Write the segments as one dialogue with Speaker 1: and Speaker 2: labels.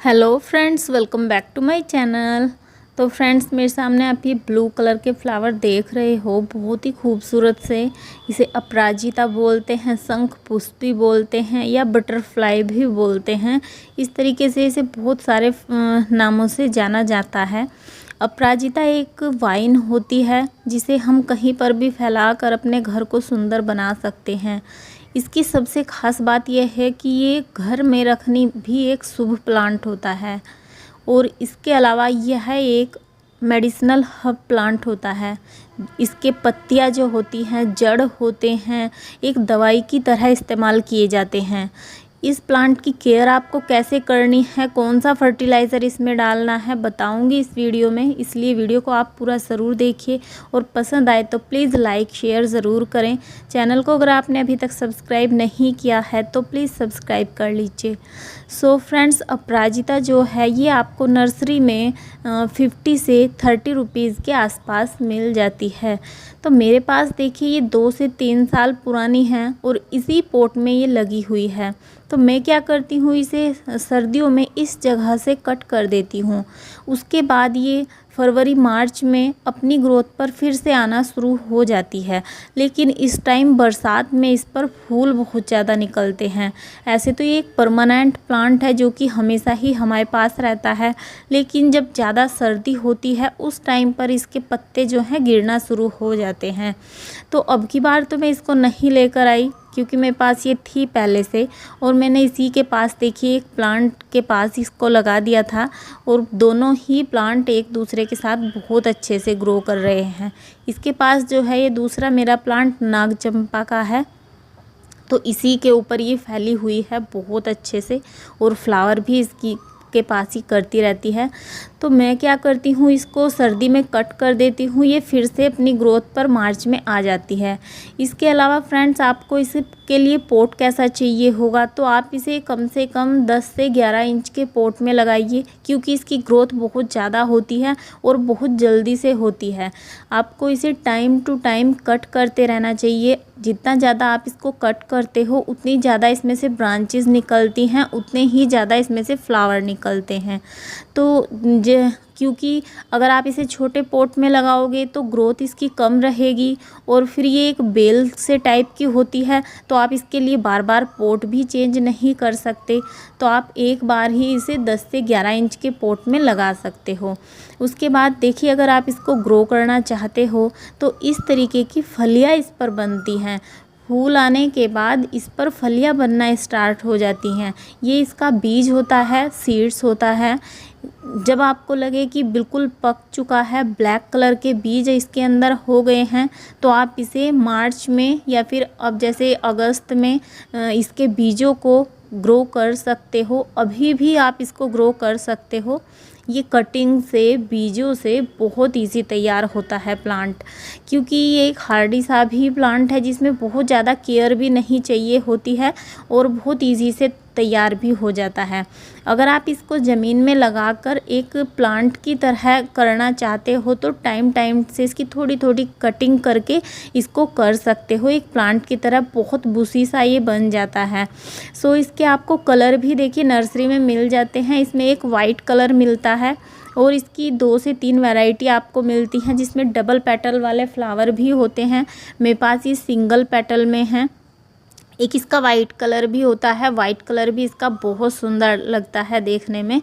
Speaker 1: Hello friends, welcome back to my channel. तो friends, मेरे सामने आप ये ब्लू कलर के फ्लावर देख रहे हो, बहुत ही खूबसूरत से। इसे अपराजिता बोलते हैं, शंख पुष्पी बोलते हैं या बटरफ्लाई भी बोलते हैं। इस तरीके से इसे बहुत सारे नामों से जाना जाता है। अपराजिता एक वाइन होती है जिसे हम कहीं पर भी फैलाकर अपने घर को सुंदर बना सकते हैं। इसकी सबसे ख़ास बात यह है कि ये घर में रखनी भी एक शुभ प्लांट होता है और इसके अलावा यह एक मेडिसिनल हर्ब प्लांट होता है। इसके पत्तियां जो होती हैं, जड़ होते हैं, एक दवाई की तरह इस्तेमाल किए जाते हैं। इस प्लांट की केयर आपको कैसे करनी है, कौन सा फर्टिलाइज़र इसमें डालना है, बताऊंगी इस वीडियो में। इसलिए वीडियो को आप पूरा ज़रूर देखिए और पसंद आए तो प्लीज़ लाइक शेयर ज़रूर करें। चैनल को अगर आपने अभी तक सब्सक्राइब नहीं किया है तो प्लीज़ सब्सक्राइब कर लीजिए। सो फ्रेंड्स, अपराजिता जो है ये आपको नर्सरी में 50 से 30 रुपीज़ के आसपास मिल जाती है। तो मेरे पास देखिए ये 2 से 3 साल पुरानी है और इसी पॉट में ये लगी हुई है। तो मैं क्या करती हूँ, इसे सर्दियों में इस जगह से कट कर देती हूँ। उसके बाद ये फरवरी मार्च में अपनी ग्रोथ पर फिर से आना शुरू हो जाती है। लेकिन इस टाइम बरसात में इस पर फूल बहुत ज़्यादा निकलते हैं। ऐसे तो ये एक परमानेंट प्लांट है जो कि हमेशा ही हमारे पास रहता है, लेकिन जब ज़्यादा सर्दी होती है उस टाइम पर इसके पत्ते जो हैं गिरना शुरू हो जाते हैं। तो अब की बार तो मैं इसको नहीं लेकर आई क्योंकि मेरे पास ये थी पहले से, और मैंने इसी के पास देखिए एक प्लांट के पास इसको लगा दिया था और दोनों ही प्लांट एक दूसरे के साथ बहुत अच्छे से ग्रो कर रहे हैं। इसके पास जो है ये दूसरा मेरा प्लांट नागचंपा का है, तो इसी के ऊपर ये फैली हुई है बहुत अच्छे से और फ्लावर भी इसकी के पास ही करती रहती है। तो मैं क्या करती हूँ, इसको सर्दी में कट कर देती हूँ, ये फिर से अपनी ग्रोथ पर मार्च में आ जाती है। इसके अलावा फ्रेंड्स, आपको इसके लिए पॉट कैसा चाहिए होगा, तो आप इसे कम से कम 10 से 11 इंच के पॉट में लगाइए क्योंकि इसकी ग्रोथ बहुत ज़्यादा होती है और बहुत जल्दी से होती है। आपको इसे टाइम टू टाइम कट करते रहना चाहिए। जितना ज़्यादा आप इसको कट करते हो उतनी ज़्यादा इसमें से ब्रांचेस निकलती हैं, उतने ही ज़्यादा इसमें से फ्लावर निकलते हैं। तो क्योंकि अगर आप इसे छोटे पॉट में लगाओगे तो ग्रोथ इसकी कम रहेगी और फिर ये एक बेल से टाइप की होती है, तो आप इसके लिए बार बार पॉट भी चेंज नहीं कर सकते। तो आप एक बार ही इसे 10 से 11 इंच के पॉट में लगा सकते हो। उसके बाद देखिए, अगर आप इसको ग्रो करना चाहते हो तो इस तरीके की फलियाँ इस पर बनती हैं। फूल आने के बाद इस पर फलियाँ बनना स्टार्ट हो जाती हैं। ये इसका बीज होता है, सीड्स होता है। जब आपको लगे कि बिल्कुल पक चुका है, ब्लैक कलर के बीज इसके अंदर हो गए हैं, तो आप इसे मार्च में या फिर अब जैसे अगस्त में इसके बीजों को ग्रो कर सकते हो। अभी भी आप इसको ग्रो कर सकते हो। ये कटिंग से, बीजों से बहुत इजी तैयार होता है प्लांट, क्योंकि ये एक हार्डी सा भी प्लांट है जिसमें बहुत ज़्यादा केयर भी नहीं चाहिए होती है और बहुत इजी से तैयार भी हो जाता है। अगर आप इसको ज़मीन में लगाकर एक प्लांट की तरह करना चाहते हो तो टाइम टाइम से इसकी थोड़ी थोड़ी कटिंग करके इसको कर सकते हो। एक प्लांट की तरह बहुत बुशी सा ये बन जाता है। सो इसके आपको कलर भी देखिए नर्सरी में मिल जाते हैं। इसमें एक वाइट कलर मिलता है और इसकी 2 से 3 वैरायटी आपको मिलती हैं जिसमें डबल पेटल वाले फ्लावर भी होते हैं। मेरे पास ये सिंगल पेटल में है। एक इसका वाइट कलर भी होता है, वाइट कलर भी इसका बहुत सुंदर लगता है देखने में।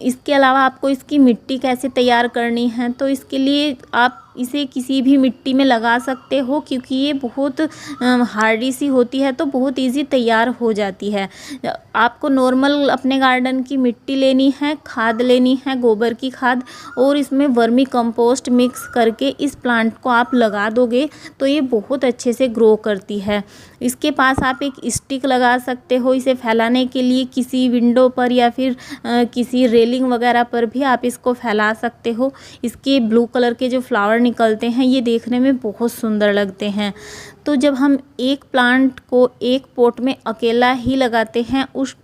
Speaker 1: इसके अलावा आपको इसकी मिट्टी कैसे तैयार करनी है, तो इसके लिए आप इसे किसी भी मिट्टी में लगा सकते हो क्योंकि ये बहुत हार्डी सी होती है, तो बहुत इजी तैयार हो जाती है। आपको नॉर्मल अपने गार्डन की मिट्टी लेनी है, खाद लेनी है, गोबर की खाद, और इसमें वर्मी कंपोस्ट मिक्स करके इस प्लांट को आप लगा दोगे तो ये बहुत अच्छे से ग्रो करती है। इसके पास आप एक स्टिक लगा सकते हो इसे फैलाने के लिए, किसी विंडो पर या फिर किसी रेलिंग वगैरह पर भी आप इसको फैला सकते हो। इसके ब्लू कलर के जो फ्लावर निकलते हैं ये देखने में बहुत सुंदर लगते हैं। तो जब हम एक प्लांट को एक पॉट में अकेला ही लगाते हैं, उस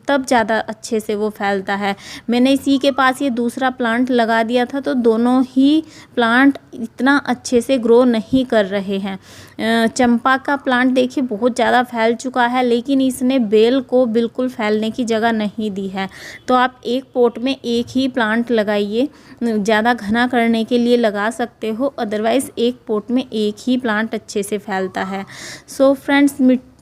Speaker 1: तब ज़्यादा अच्छे से वो फैलता है। मैंने इसी के पास ये दूसरा प्लांट लगा दिया था तो दोनों ही प्लांट इतना अच्छे से ग्रो नहीं कर रहे हैं। चंपा का प्लांट देखिए बहुत ज़्यादा फैल चुका है, लेकिन इसने बेल को बिल्कुल फैलने की जगह नहीं दी है। तो आप एक पॉट में एक ही प्लांट लगाइए, ज़्यादा घना करने के लिए लगा सकते हो, अदरवाइज़ एक पॉट में एक ही प्लांट अच्छे से फैलता है। सो फ्रेंड्स,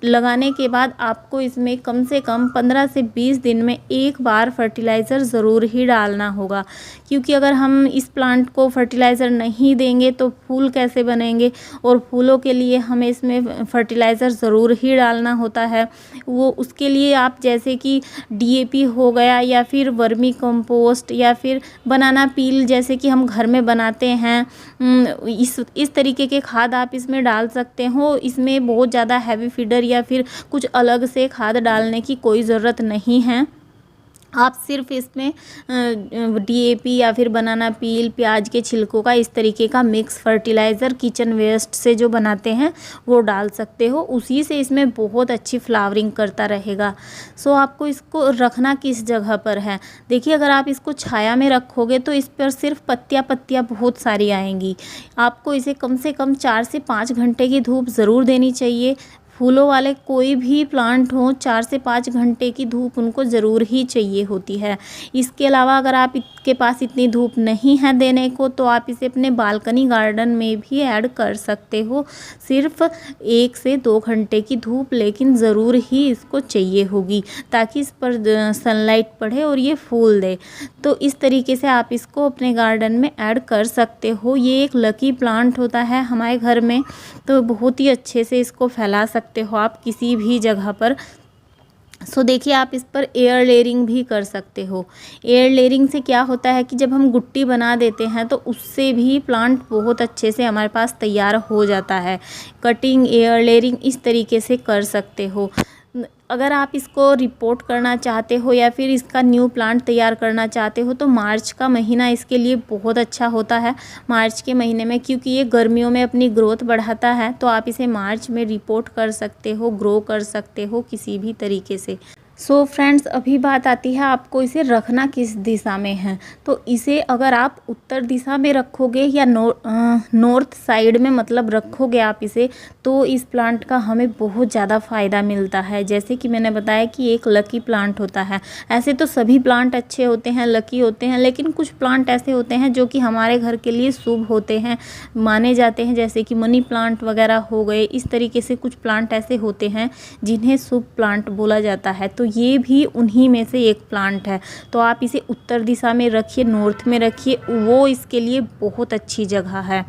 Speaker 1: लगाने के बाद आपको इसमें कम से कम 15 से 20 दिन में एक बार फर्टिलाइज़र ज़रूर ही डालना होगा, क्योंकि अगर हम इस प्लांट को फर्टिलाइज़र नहीं देंगे तो फूल कैसे बनेंगे, और फूलों के लिए हमें इसमें फर्टिलाइज़र ज़रूर ही डालना होता है। वो उसके लिए आप जैसे कि DAP हो गया, या फिर वर्मी कंपोस्ट, या फिर बनाना पील जैसे कि हम घर में बनाते हैं, इस तरीके के खाद आप इसमें डाल सकते हो। इसमें बहुत ज़्यादा हैवी फीडर या फिर कुछ अलग से खाद डालने की कोई ज़रूरत नहीं है। आप सिर्फ इसमें DAP या फिर बनाना पील, प्याज के छिलकों का इस तरीके का मिक्स फर्टिलाइज़र किचन वेस्ट से जो बनाते हैं वो डाल सकते हो, उसी से इसमें बहुत अच्छी फ्लावरिंग करता रहेगा। सो आपको इसको रखना किस जगह पर है, देखिए अगर आप इसको छाया में रखोगे तो इस पर सिर्फ पत्तियां बहुत सारी आएंगी। आपको इसे कम से कम 4 से 5 घंटे की धूप ज़रूर देनी चाहिए। फूलों वाले कोई भी प्लांट हो, 4 से 5 घंटे की धूप उनको ज़रूर ही चाहिए होती है। इसके अलावा अगर आप के पास इतनी धूप नहीं है देने को, तो आप इसे अपने बालकनी गार्डन में भी ऐड कर सकते हो। सिर्फ 1 से 2 घंटे की धूप लेकिन ज़रूर ही इसको चाहिए होगी, ताकि इस पर सनलाइट पड़े और ये फूल दे। तो इस तरीके से आप इसको अपने गार्डन में ऐड कर सकते हो। ये एक लकी प्लांट होता है हमारे घर में, तो बहुत ही अच्छे से इसको फैला सकते हो आप किसी भी जगह पर। सो देखिए आप इस पर एयर लेयरिंग भी कर सकते हो। एयर लेयरिंग से क्या होता है कि जब हम गुट्टी बना देते हैं तो उससे भी प्लांट बहुत अच्छे से हमारे पास तैयार हो जाता है। कटिंग, एयर लेयरिंग इस तरीके से कर सकते हो। अगर आप इसको रिपोर्ट करना चाहते हो या फिर इसका न्यू प्लांट तैयार करना चाहते हो तो मार्च का महीना इसके लिए बहुत अच्छा होता है। मार्च के महीने में, क्योंकि ये गर्मियों में अपनी ग्रोथ बढ़ाता है, तो आप इसे मार्च में रिपोर्ट कर सकते हो, ग्रो कर सकते हो किसी भी तरीके से। सो फ्रेंड्स, अभी बात आती है आपको इसे रखना किस दिशा में है। तो इसे अगर आप उत्तर दिशा में रखोगे या नॉर्थ साइड में मतलब रखोगे आप इसे, तो इस प्लांट का हमें बहुत ज़्यादा फ़ायदा मिलता है। जैसे कि मैंने बताया कि एक लकी प्लांट होता है। ऐसे तो सभी प्लांट अच्छे होते हैं, लकी होते हैं, लेकिन कुछ प्लांट ऐसे होते हैं जो कि हमारे घर के लिए शुभ होते हैं, माने जाते हैं, जैसे कि मनी प्लांट वगैरह हो गए। इस तरीके से कुछ प्लांट ऐसे होते हैं जिन्हें शुभ प्लांट बोला जाता है। तो ये भी उन्हीं में से एक प्लांट है। तो आप इसे उत्तर दिशा में रखिए, नॉर्थ में रखिए, वो इसके लिए बहुत अच्छी जगह है।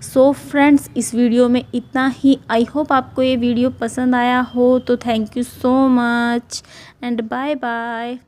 Speaker 1: सो फ्रेंड्स, इस वीडियो में इतना ही। आई होप आपको ये वीडियो पसंद आया हो। तो thank you so much and bye bye.